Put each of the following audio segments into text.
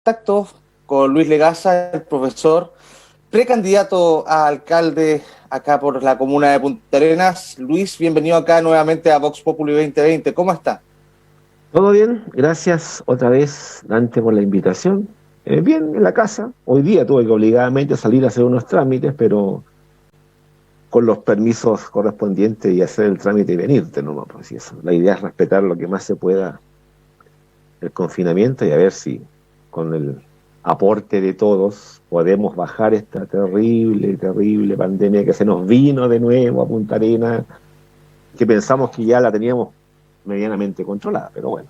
contacto con Luis Legaza, el profesor, precandidato a alcalde acá por la comuna de Punta Arenas. Luis, bienvenido acá nuevamente a Vox Populi 2020. ¿Cómo está? Todo bien, gracias otra vez, Dante, por la invitación. Bien, en la casa. Hoy día tuve que obligadamente salir a hacer unos trámites, pero con los permisos correspondientes y hacer el trámite y venirte nomás, pues, y eso. La idea es respetar lo que más se pueda el confinamiento y a ver si con el aporte de todos podemos bajar esta terrible, terrible pandemia que se nos vino de nuevo a Punta Arenas, que pensamos que ya la teníamos medianamente controlada, pero bueno.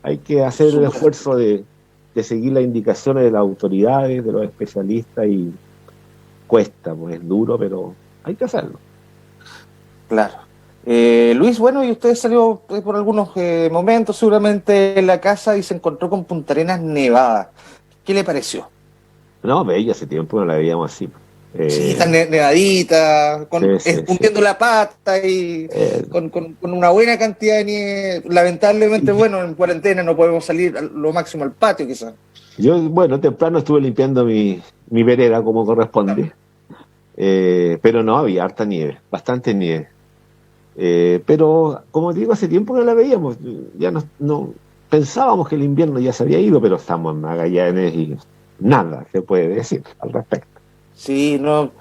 Hay que hacer el Súper, esfuerzo de seguir las indicaciones de las autoridades, de los especialistas y cuesta, pues es duro, pero hay que hacerlo. claro. Luis, bueno, y usted salió por algunos momentos seguramente en la casa y se encontró con Punta Arenas nevada. ¿Qué le pareció? No, bella, hace tiempo no la veíamos así. Sí, está Eh, nevadita, sí, sí, sí. hundiendo la pata y Eh, con una buena cantidad de nieve. Lamentablemente, y bueno, en cuarentena no podemos salir a lo máximo al patio, quizás. yo, bueno, temprano estuve limpiando mi vereda como corresponde, pero no, había harta nieve, bastante nieve. Pero, como te digo, hace tiempo que no la veíamos. Ya no pensábamos que el invierno ya se había ido, pero estamos en Magallanes y nada se puede decir al respecto. Sí, no,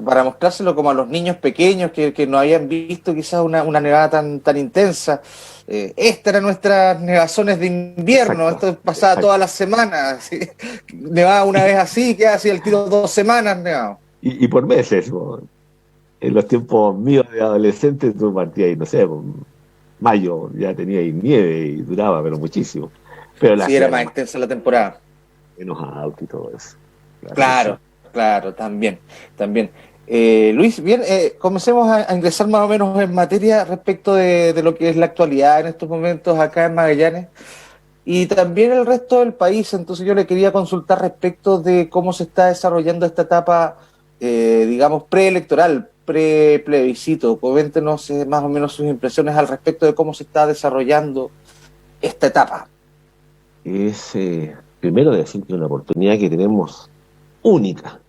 para mostrárselo como a los niños pequeños que no habían visto quizás una nevada tan intensa. Esta era nuestras nevazones de invierno, Exacto, esto pasaba todas exacto. las semanas. ¿Sí? Nevaba una vez así, queda así el tiro 2 semanas nevado. Y por meses, po. En los tiempos míos de adolescente, tú partías ahí, no sé, po, mayo ya tenía ahí nieve y duraba, pero muchísimo. Pero la Sí, era ciudad era más más extensa la temporada. menos auto y todo eso. Claro que sí. Claro, claro, también, también. Luis, bien, comencemos a ingresar más o menos en materia respecto de lo que es la actualidad en estos momentos acá en Magallanes y también el resto del país. Entonces yo le quería consultar respecto de cómo se está desarrollando esta etapa, digamos, preelectoral, pre-plebiscito. Coméntenos más o menos sus impresiones al respecto de cómo se está desarrollando esta etapa. Es primero decir que es una oportunidad que tenemos única,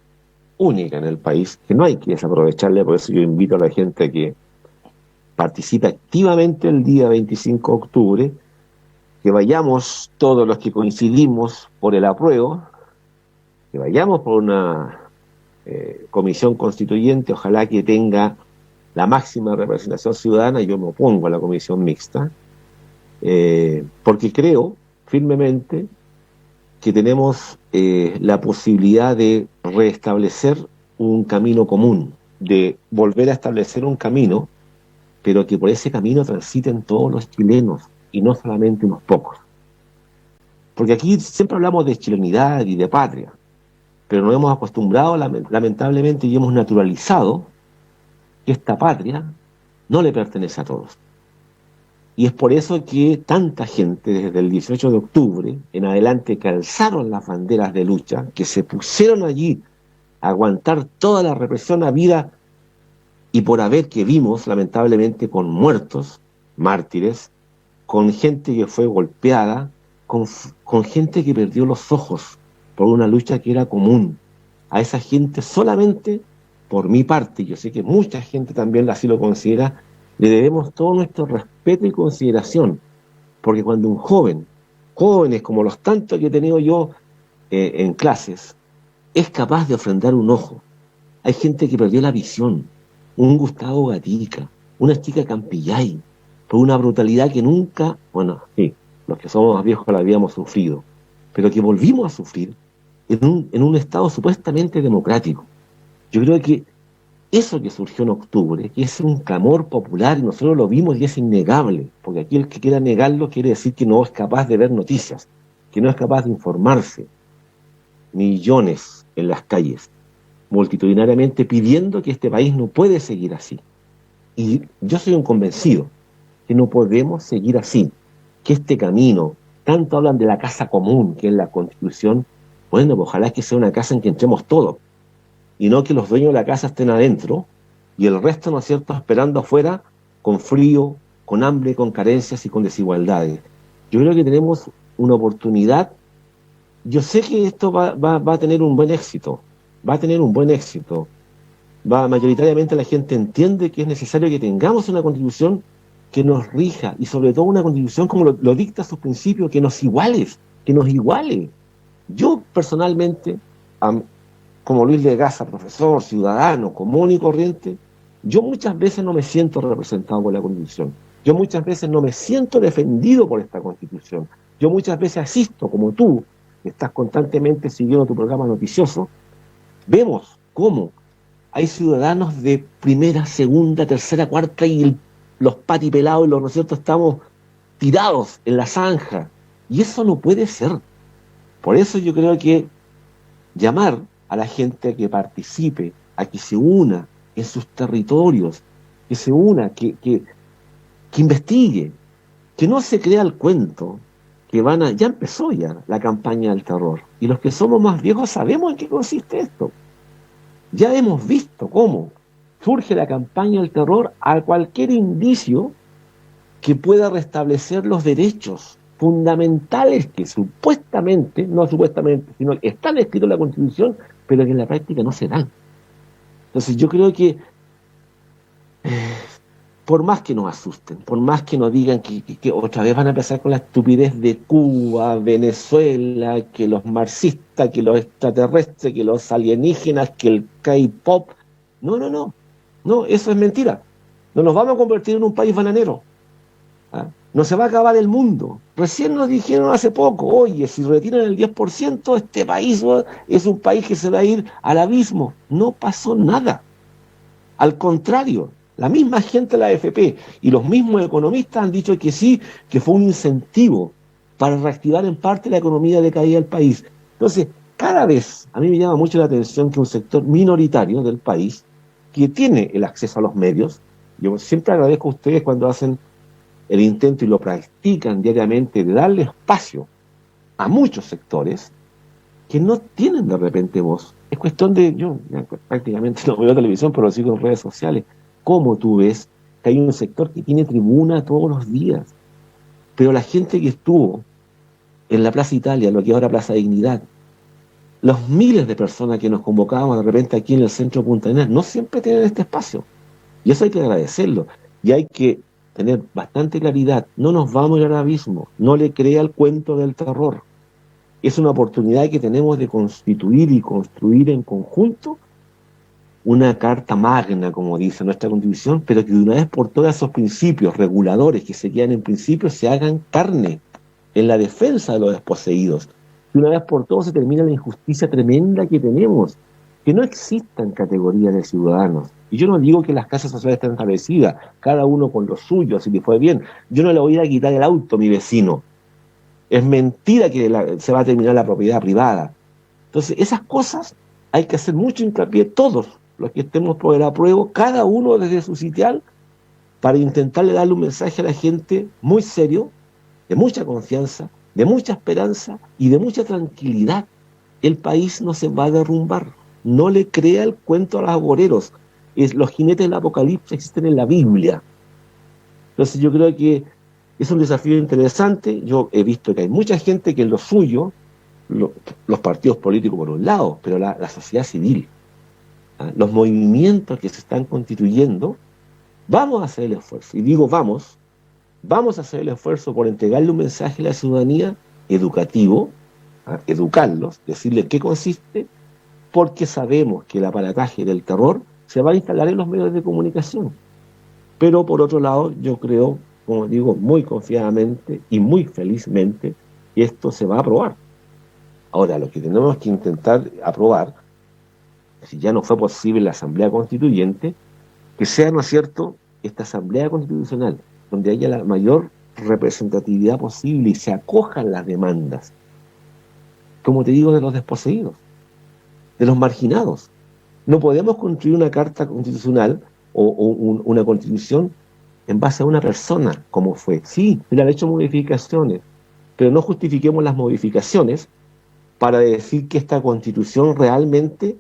única en el país, que no hay que desaprovecharle, por eso yo invito a la gente a que participe activamente el día 25 de octubre, que vayamos todos los que coincidimos por el apruebo, que vayamos por una comisión constituyente, ojalá que tenga la máxima representación ciudadana. Yo me opongo a la comisión mixta, porque creo firmemente que tenemos la posibilidad de restablecer un camino común, de volver a establecer un camino, pero que por ese camino transiten todos los chilenos y no solamente unos pocos. Porque aquí siempre hablamos de chilenidad y de patria, pero nos hemos acostumbrado lamentablemente y hemos naturalizado que esta patria no le pertenece a todos. Y es por eso que tanta gente desde el 18 de octubre en adelante que alzaron las banderas de lucha, que se pusieron allí a aguantar toda la represión habida y por haber que vimos, lamentablemente, con muertos, mártires, con gente que fue golpeada, con gente que perdió los ojos por una lucha que era común. A esa gente solamente, por mi parte, yo sé que mucha gente también así lo considera, le debemos todo nuestro respeto y consideración, porque cuando un joven, jóvenes como los tantos que he tenido yo en clases, es capaz de ofrendar un ojo. Hay gente que perdió la visión, un Gustavo Gatica, una chica Campillay, por una brutalidad que nunca, bueno, sí, los que somos más viejos la habíamos sufrido, pero que volvimos a sufrir en un estado supuestamente democrático. Yo creo que eso que surgió en octubre, que es un clamor popular, y nosotros lo vimos y es innegable, porque aquí el que quiera negarlo quiere decir que no es capaz de ver noticias, que no es capaz de informarse. Millones en las calles, multitudinariamente pidiendo que este país no puede seguir así. Y yo soy un convencido que no podemos seguir así, que este camino, tanto hablan de la casa común, que es la Constitución, bueno, pues ojalá que sea una casa en que entremos todos, y no que los dueños de la casa estén adentro y el resto, ¿no es cierto?, esperando afuera con frío, con hambre, con carencias y con desigualdades. Yo creo que tenemos una oportunidad yo sé que esto va a tener un buen éxito, va a tener un buen éxito. Mayoritariamente la gente entiende que es necesario que tengamos una constitución que nos rija y sobre todo una constitución como lo dicta sus principios, que nos iguale. Yo personalmente, como Luis Legaza, profesor, ciudadano, común y corriente, yo muchas veces no me siento representado por la Constitución. Yo muchas veces no me siento defendido por esta Constitución. Yo muchas veces asisto, como tú, que estás constantemente siguiendo tu programa noticioso, vemos cómo hay ciudadanos de primera, segunda, tercera, cuarta y los patipelados y los, ¿no es cierto?, estamos tirados en la zanja. Y eso no puede ser. Por eso yo creo que llamar a la gente a que participe, a que se una en sus territorios, que se una, que investigue, que no se crea el cuento, ya empezó ya la campaña del terror. Y los que somos más viejos sabemos en qué consiste esto. Ya hemos visto cómo surge la campaña del terror a cualquier indicio que pueda restablecer los derechos fundamentales que supuestamente, no supuestamente, sino que están escritos en la Constitución, pero que en la práctica no se dan. Entonces yo creo que por más que nos asusten, por más que nos digan que otra vez van a empezar con la estupidez de Cuba, Venezuela, que los marxistas, que los extraterrestres, que los alienígenas, que el K-pop, no, eso es mentira. No nos vamos a convertir en un país bananero. No se va a acabar el mundo. Recién nos dijeron hace poco, oye, si retiran el 10%, este país es un país que se va a ir al abismo. No pasó nada. Al contrario, la misma gente de la AFP y los mismos economistas han dicho que sí, que fue un incentivo para reactivar en parte la economía decaída del país. Entonces, cada vez, a mí me llama mucho la atención que un sector minoritario del país, que tiene el acceso a los medios, yo siempre agradezco a ustedes cuando hacen el intento y lo practican diariamente de darle espacio a muchos sectores que no tienen de repente voz. Es cuestión de, yo prácticamente no veo televisión, pero lo sigo en redes sociales. ¿Cómo tú ves que hay un sector que tiene tribuna todos los días? Pero la gente que estuvo en la Plaza Italia, lo que es ahora Plaza Dignidad, los miles de personas que nos convocábamos de repente aquí en el centro de Punta Arenas, no siempre tienen este espacio. Y eso hay que agradecerlo. Y hay que tener bastante claridad. No nos vamos a ir al abismo. No le crea el cuento del terror. Es una oportunidad que tenemos de constituir y construir en conjunto una carta magna, como dice nuestra Constitución, pero que de una vez por todas esos principios reguladores que se quedan en principio se hagan carne en la defensa de los desposeídos. De una vez por todas se termina la injusticia tremenda que tenemos, que no existan categorías de ciudadanos. Y yo no digo que las casas sociales estén establecidas, cada uno con lo suyo, así que fue bien. Yo no le voy a quitar el auto a mi vecino. Es mentira que se va a terminar la propiedad privada. Entonces, esas cosas hay que hacer mucho hincapié, todos los que estemos por el apruebo, cada uno desde su sitial, para intentarle darle un mensaje a la gente muy serio, de mucha confianza, de mucha esperanza y de mucha tranquilidad. El país no se va a derrumbar. No le crea el cuento a los agoreros. Los jinetes del apocalipsis existen en la Biblia. Entonces yo creo que es un desafío interesante. Yo he visto que hay mucha gente que en lo suyo, los partidos políticos por un lado, pero la sociedad civil, los movimientos que se están constituyendo, vamos a hacer el esfuerzo. Y digo vamos a hacer el esfuerzo por entregarle un mensaje a la ciudadanía educativo, educarlos, decirles qué consiste, porque sabemos que el aparataje del terror se va a instalar en los medios de comunicación. Pero por otro lado, yo creo, como digo, muy confiadamente y muy felizmente, que esto se va a aprobar. Ahora, lo que tenemos que intentar aprobar, si ya no fue posible la Asamblea Constituyente, que sea, ¿no es cierto?, esta Asamblea Constitucional, donde haya la mayor representatividad posible y se acojan las demandas, como te digo, de los desposeídos, de los marginados. No podemos construir una carta constitucional o una constitución en base a una persona, como fue. Sí, se le han hecho modificaciones, pero no justifiquemos las modificaciones para decir que esta constitución realmente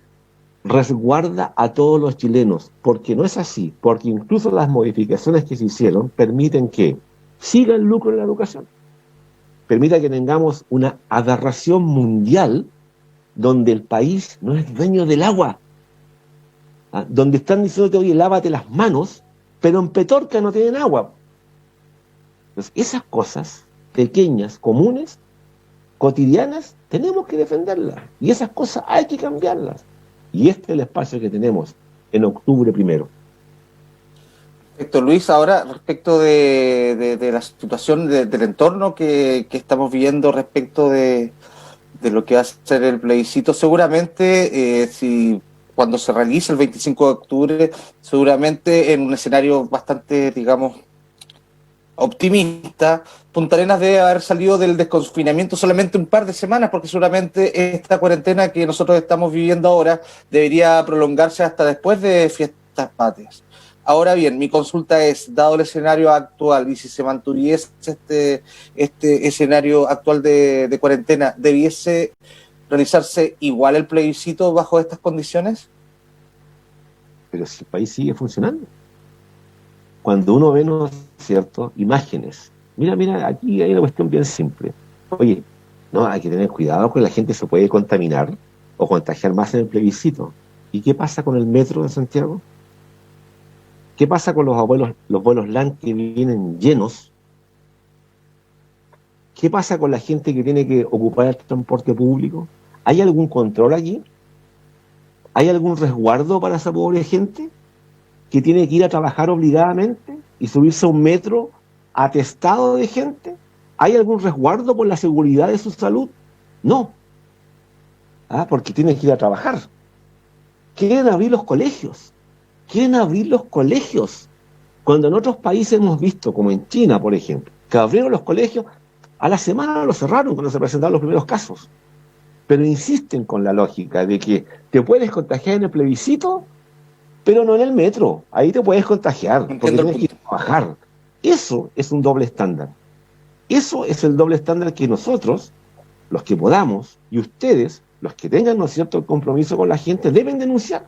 resguarda a todos los chilenos, porque no es así, porque incluso las modificaciones que se hicieron permiten que siga el lucro en la educación, permita que tengamos una aberración mundial donde el país no es dueño del agua, donde están diciéndote, oye, lávate las manos, pero en Petorca no tienen agua. Entonces, esas cosas pequeñas, comunes, cotidianas, tenemos que defenderlas. Y esas cosas hay que cambiarlas. Y este es el espacio que tenemos en octubre 1. Perfecto, Luis. Ahora, respecto de la situación del entorno que estamos viendo respecto de lo que va a ser el plebiscito, seguramente, si cuando se realice el 25 de octubre, seguramente en un escenario bastante, digamos, optimista, Punta Arenas debe haber salido del desconfinamiento solamente un par de semanas, porque seguramente esta cuarentena que nosotros estamos viviendo ahora debería prolongarse hasta después de fiestas patrias. Ahora bien, mi consulta es, dado el escenario actual y si se mantuviese este escenario actual de cuarentena, ¿debiese realizarse igual el plebiscito bajo estas condiciones? Pero si el país sigue funcionando. Cuando uno ve, ¿no es cierto?, imágenes. Mira, aquí hay una cuestión bien simple. Oye, no, hay que tener cuidado porque la gente se puede contaminar o contagiar más en el plebiscito. ¿Y qué pasa con el metro de Santiago? ¿Qué pasa con los vuelos LAN que vienen llenos? ¿Qué pasa con la gente que tiene que ocupar el transporte público? ¿Hay algún control allí? ¿Hay algún resguardo para esa pobre gente que tiene que ir a trabajar obligadamente y subirse a un metro atestado de gente? ¿Hay algún resguardo por la seguridad de su salud? No. Porque tienen que ir a trabajar. Quieren abrir los colegios. Quieren abrir los colegios. Cuando en otros países hemos visto, como en China, por ejemplo, que abrieron los colegios, a la semana lo cerraron cuando se presentaron los primeros casos. Pero insisten con la lógica de que te puedes contagiar en el plebiscito, pero no en el metro. Ahí te puedes contagiar, porque tienes que ir a trabajar. Eso es un doble estándar. Eso es el doble estándar que nosotros, los que podamos, y ustedes, los que tengan, ¿no es cierto?, el compromiso con la gente, deben denunciar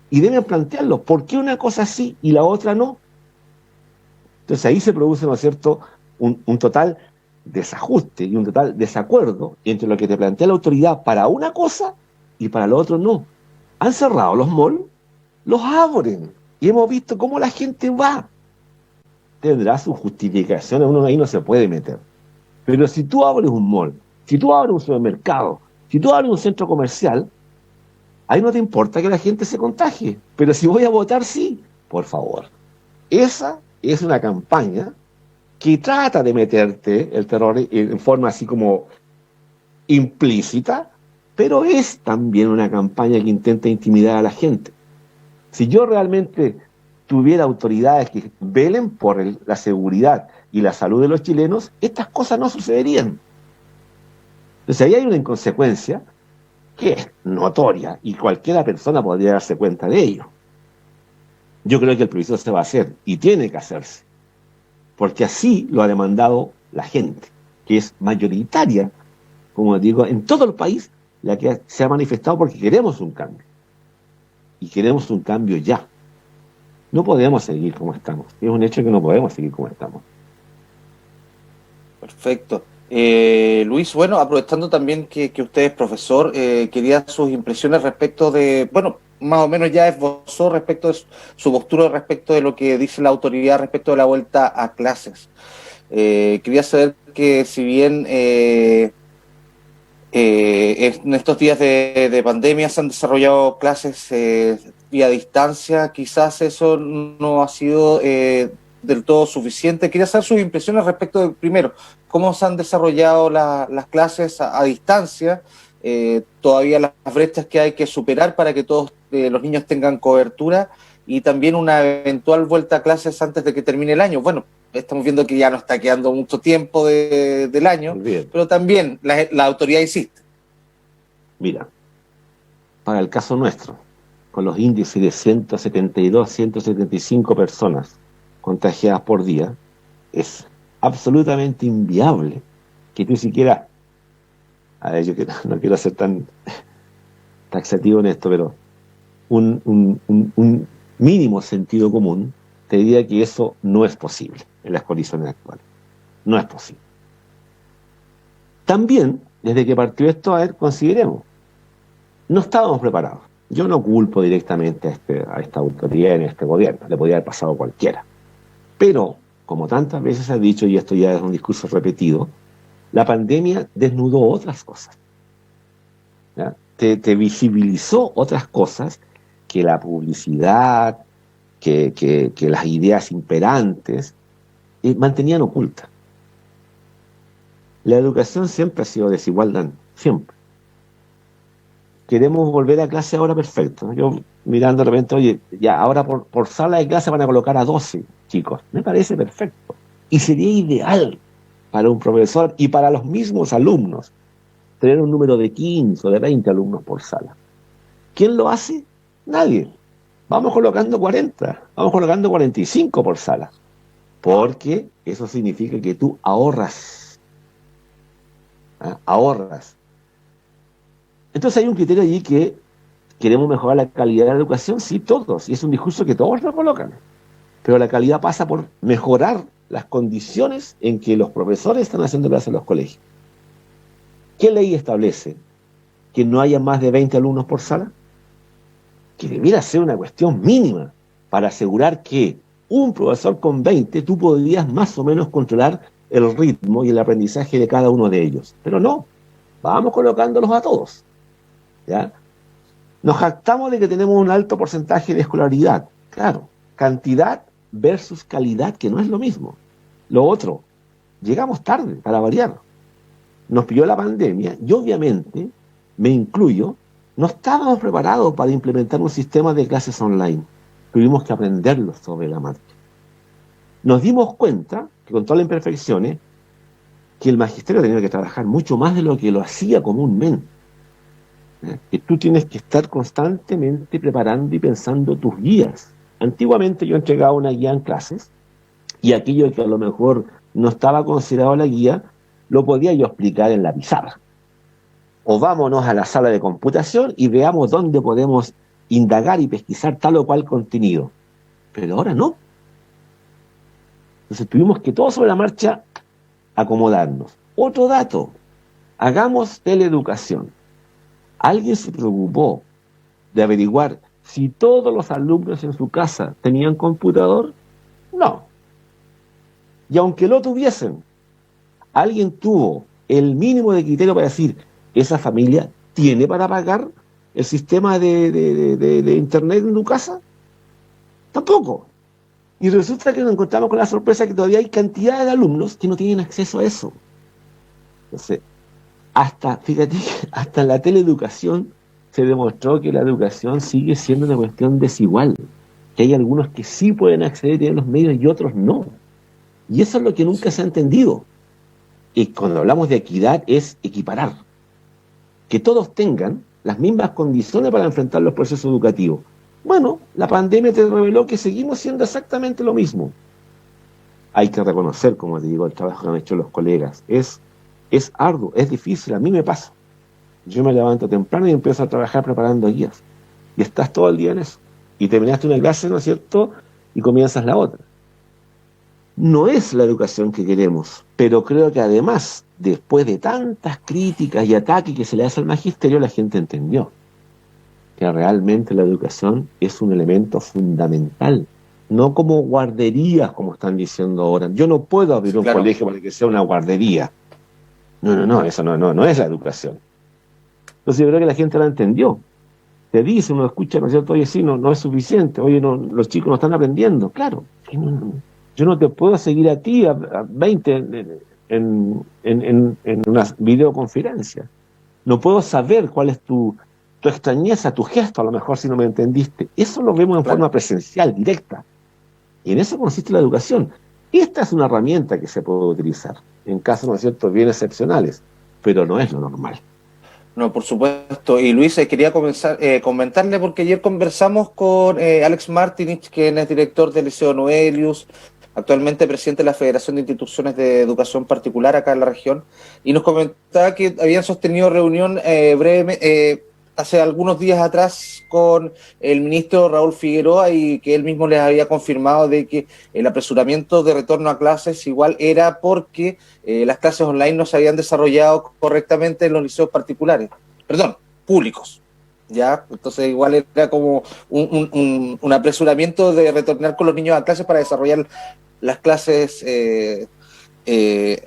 y deben plantearlo. ¿Por qué una cosa sí y la otra no? Entonces ahí se produce, ¿no es cierto?, un total desajuste y un total desacuerdo entre lo que te plantea la autoridad para una cosa y para lo otro no. Han cerrado los malls, los abren y hemos visto cómo la gente va. Tendrá sus justificaciones, uno ahí no se puede meter. Pero si tú abres un mall, si tú abres un supermercado, si tú abres un centro comercial, ahí no te importa que la gente se contagie. Pero si voy a votar, sí, por favor. Esa es una campaña que trata de meterte el terror en forma así como implícita, pero es también una campaña que intenta intimidar a la gente. Si yo realmente tuviera autoridades que velen por la seguridad y la salud de los chilenos, estas cosas no sucederían. Entonces ahí hay una inconsecuencia que es notoria y cualquiera persona podría darse cuenta de ello. Yo creo que el plebiscito se va a hacer y tiene que hacerse, porque así lo ha demandado la gente, que es mayoritaria, como digo, en todo el país, la que se ha manifestado porque queremos un cambio. Y queremos un cambio ya. No podemos seguir como estamos. Es un hecho que no podemos seguir como estamos. Perfecto. Luis, bueno, aprovechando también que usted es profesor, quería sus impresiones respecto de, bueno, más o menos ya esbozó respecto de su postura respecto de lo que dice la autoridad respecto de la vuelta a clases. Quería saber que si bien en estos días de pandemia se han desarrollado clases vía distancia, quizás eso no ha sido del todo suficiente. Quería saber sus impresiones respecto de, primero, cómo se han desarrollado las clases a distancia, todavía las brechas que hay que superar para que todos los niños tengan cobertura, y también una eventual vuelta a clases antes de que termine el año. Bueno, estamos viendo que ya no está quedando mucho tiempo del año, Bien. pero también la autoridad insiste. Mira, para el caso nuestro, con los índices de 172, 175 personas contagiadas por día, es absolutamente inviable que tú siquiera, a ver, yo no quiero ser tan taxativo en esto, pero un mínimo sentido común te diría que eso no es posible en las condiciones actuales. No es posible. También, desde que partió esto, a ver, consideremos, no estábamos preparados. Yo no culpo directamente a esta autoridad, en este gobierno, le podía haber pasado a cualquiera. Pero, como tantas veces se ha dicho, y esto ya es un discurso repetido, la pandemia desnudó otras cosas. ¿Ya? Te visibilizó otras cosas que la publicidad, que las ideas imperantes mantenían ocultas. La educación siempre ha sido desigualdad, siempre. Queremos volver a clase ahora, perfecto. Yo mirando de repente, oye, ya ahora por sala de clase van a colocar a 12 chicos. Me parece perfecto. Y sería ideal para un profesor y para los mismos alumnos tener un número de 15 o de 20 alumnos por sala. ¿Quién lo hace? Nadie. Vamos colocando 40, vamos colocando 45 por sala. Porque eso significa que tú ahorras. ¿Ah? Ahorras. Entonces hay un criterio allí que queremos mejorar la calidad de la educación, sí, todos, y es un discurso que todos lo colocan. Pero la calidad pasa por mejorar las condiciones en que los profesores están haciendo clases en los colegios. ¿Qué ley establece que no haya más de 20 alumnos por sala? Que debiera ser una cuestión mínima para asegurar que un profesor con 20 tú podrías más o menos controlar el ritmo y el aprendizaje de cada uno de ellos. Pero no, vamos colocándolos a todos. ¿Ya? Nos jactamos de que tenemos un alto porcentaje de escolaridad. Claro, cantidad versus calidad, que no es lo mismo. Lo otro, llegamos tarde, para variar. Nos pilló la pandemia y obviamente, me incluyo, no estábamos preparados para implementar un sistema de clases online. Tuvimos que aprenderlo sobre la marcha. Nos dimos cuenta, que con todas las imperfecciones, que el magisterio tenía que trabajar mucho más de lo que lo hacía comúnmente. Que tú tienes que estar constantemente preparando y pensando tus guías. Antiguamente yo entregaba una guía en clases y aquello que a lo mejor no estaba considerado en la guía, lo podía yo explicar en la pizarra. O vámonos a la sala de computación y veamos dónde podemos indagar y pesquisar tal o cual contenido. Pero ahora no. Entonces tuvimos que todo sobre la marcha acomodarnos. Otro dato, hagamos teleeducación. ¿Alguien se preocupó de averiguar si todos los alumnos en su casa tenían computador? No. Y aunque lo tuviesen, ¿alguien tuvo el mínimo de criterio para decir, esa familia tiene para pagar el sistema de internet en tu casa? Tampoco. Y resulta que nos encontramos con la sorpresa que todavía hay cantidad de alumnos que no tienen acceso a eso. Entonces, fíjate, hasta en la teleeducación se demostró que la educación sigue siendo una cuestión desigual, que hay algunos que sí pueden acceder y tienen los medios y otros no. Y eso es lo que nunca se ha entendido. Y cuando hablamos de equidad es equiparar, que todos tengan las mismas condiciones para enfrentar los procesos educativos. Bueno, la pandemia te reveló que seguimos siendo exactamente lo mismo. Hay que reconocer, como te digo, el trabajo que han hecho los colegas. Es arduo, es difícil, a mí me pasa. Yo me levanto temprano y empiezo a trabajar preparando guías. Y estás todo el día en eso. Y terminaste una clase, ¿no es cierto? Y comienzas la otra. No es la educación que queremos, pero creo que además, después de tantas críticas y ataques que se le hace al magisterio, la gente entendió que realmente la educación es un elemento fundamental, no como guarderías, como están diciendo ahora. Yo no puedo abrir un colegio para que sea una guardería. No, eso no es la educación. Entonces yo creo que la gente la entendió. Te dice, uno escucha, ¿no es cierto? Oye, sí, no es suficiente. Oye, los chicos no están aprendiendo. Claro, yo no te puedo seguir a ti a 20 en una videoconferencia. No puedo saber cuál es tu extrañeza, tu gesto, a lo mejor si no me entendiste. Eso lo vemos en forma presencial, directa. Y en eso consiste la educación. Esta es una herramienta que se puede utilizar en casos, ¿no es cierto?, bien excepcionales, pero no es lo normal. No, por supuesto. Y Luis, quería comentarle, porque ayer conversamos con Alex Martinich, quien es director del Liceo Noelius, actualmente presidente de la Federación de Instituciones de Educación Particular acá en la región, y nos comentaba que habían sostenido reunión hace algunos días atrás con el ministro Raúl Figueroa y que él mismo les había confirmado de que el apresuramiento de retorno a clases igual era porque las clases online no se habían desarrollado correctamente en los liceos particulares, perdón, públicos. Ya, entonces igual era como un apresuramiento de retornar con los niños a clases para desarrollar las clases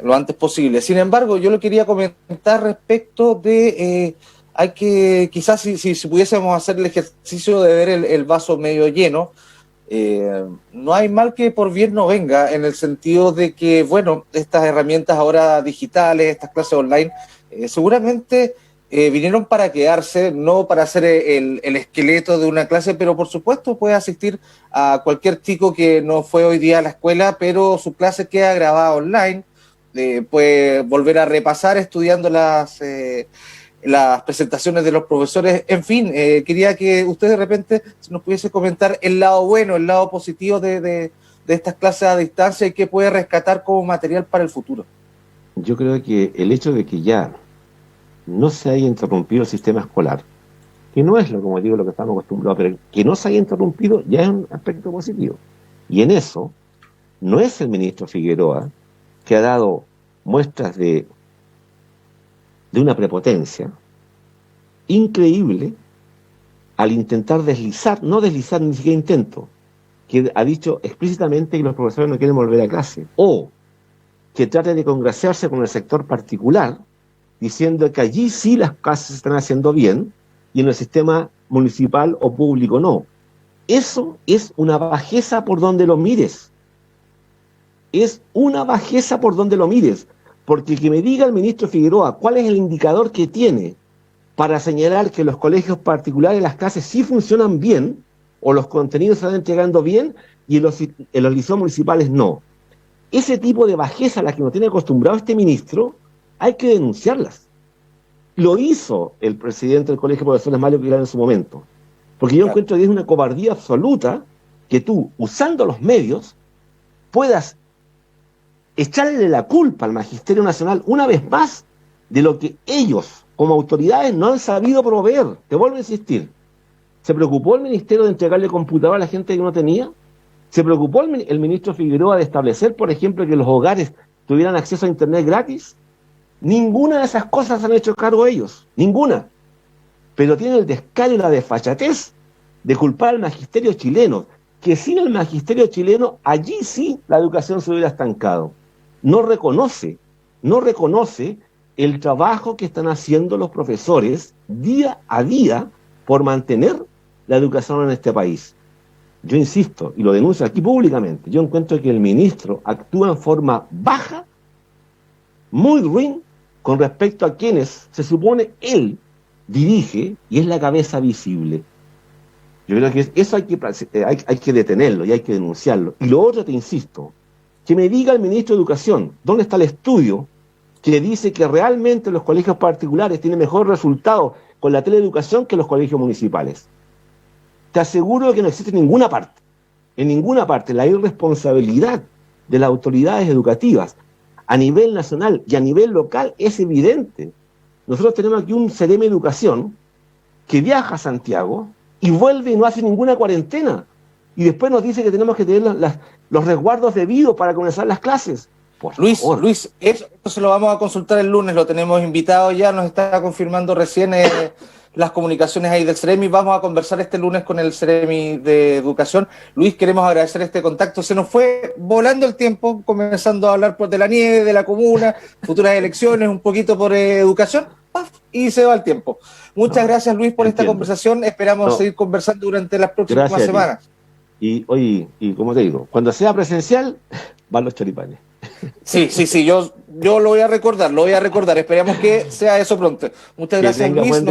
lo antes posible. Sin embargo, yo lo quería comentar respecto de hay que, quizás si pudiésemos hacer el ejercicio de ver el vaso medio lleno, no hay mal que por bien no venga, en el sentido de que, bueno, estas herramientas ahora digitales, estas clases online, seguramente vinieron para quedarse, no para ser el esqueleto de una clase, pero por supuesto puede asistir a cualquier chico que no fue hoy día a la escuela, pero su clase queda grabada online, puede volver a repasar estudiando las presentaciones de los profesores. En fin, quería que usted de repente nos pudiese comentar el lado bueno, el lado positivo de estas clases a distancia y qué puede rescatar como material para el futuro. Yo creo que el hecho de que ya no se haya interrumpido el sistema escolar, que no es como digo lo que estamos acostumbrados, pero que no se haya interrumpido ya es un aspecto positivo. Y en eso no es el ministro Figueroa que ha dado muestras de una prepotencia increíble al intentar deslizar, no deslizar ni siquiera intento, que ha dicho explícitamente que los profesores no quieren volver a clase, o que trate de congraciarse con el sector particular, diciendo que allí sí las clases se están haciendo bien y en el sistema municipal o público no. Eso es una bajeza por donde lo mires. Es una bajeza por donde lo mires. Porque que me diga el ministro Figueroa cuál es el indicador que tiene para señalar que los colegios particulares, las clases sí funcionan bien, o los contenidos se están entregando bien, y en los liceos municipales no. Ese tipo de bajeza a la que nos tiene acostumbrado este ministro, hay que denunciarlas. Lo hizo el presidente del Colegio de Profesores Mario Pilar en su momento. Porque yo encuentro que es una cobardía absoluta que tú, usando los medios, puedas echarle la culpa al Magisterio Nacional una vez más de lo que ellos, como autoridades, no han sabido proveer. Te vuelvo a insistir. ¿Se preocupó el Ministerio de entregarle computador a la gente que no tenía? ¿Se preocupó el ministro Figueroa de establecer, por ejemplo, que los hogares tuvieran acceso a Internet gratis? Ninguna de esas cosas han hecho cargo ellos. Ninguna. Pero tienen el descaro y la desfachatez de culpar al magisterio chileno, que sin el magisterio chileno, allí sí la educación se hubiera estancado. No reconoce el trabajo que están haciendo los profesores día a día por mantener la educación en este país. Yo insisto, y lo denuncio aquí públicamente, yo encuentro que el ministro actúa en forma baja, muy ruin, con respecto a quienes se supone él dirige y es la cabeza visible. Yo creo que eso hay que detenerlo y hay que denunciarlo. Y lo otro, te insisto, que me diga el ministro de Educación dónde está el estudio que dice que realmente los colegios particulares tienen mejor resultado con la teleeducación que los colegios municipales. Te aseguro que no existe en ninguna parte, la irresponsabilidad de las autoridades educativas a nivel nacional y a nivel local es evidente. Nosotros tenemos aquí un CEREMI de Educación que viaja a Santiago y vuelve y no hace ninguna cuarentena. Y después nos dice que tenemos que tener los resguardos debidos para comenzar las clases. Luis, eso se lo vamos a consultar el lunes, lo tenemos invitado ya, nos está confirmando recién las comunicaciones ahí del CEREMI. Vamos a conversar este lunes con el CEREMI de Educación. Luis, queremos agradecer este contacto. Se nos fue volando el tiempo, comenzando a hablar de la nieve, de la comuna, futuras elecciones, un poquito por educación, ¡paf! Y se va el tiempo. Muchas gracias, Luis, por esta conversación. Esperamos seguir conversando durante las próximas semanas. Y como te digo, cuando sea presencial, van los choripanes. Sí, yo lo voy a recordar, Esperamos que sea eso pronto. Muchas gracias, Luis.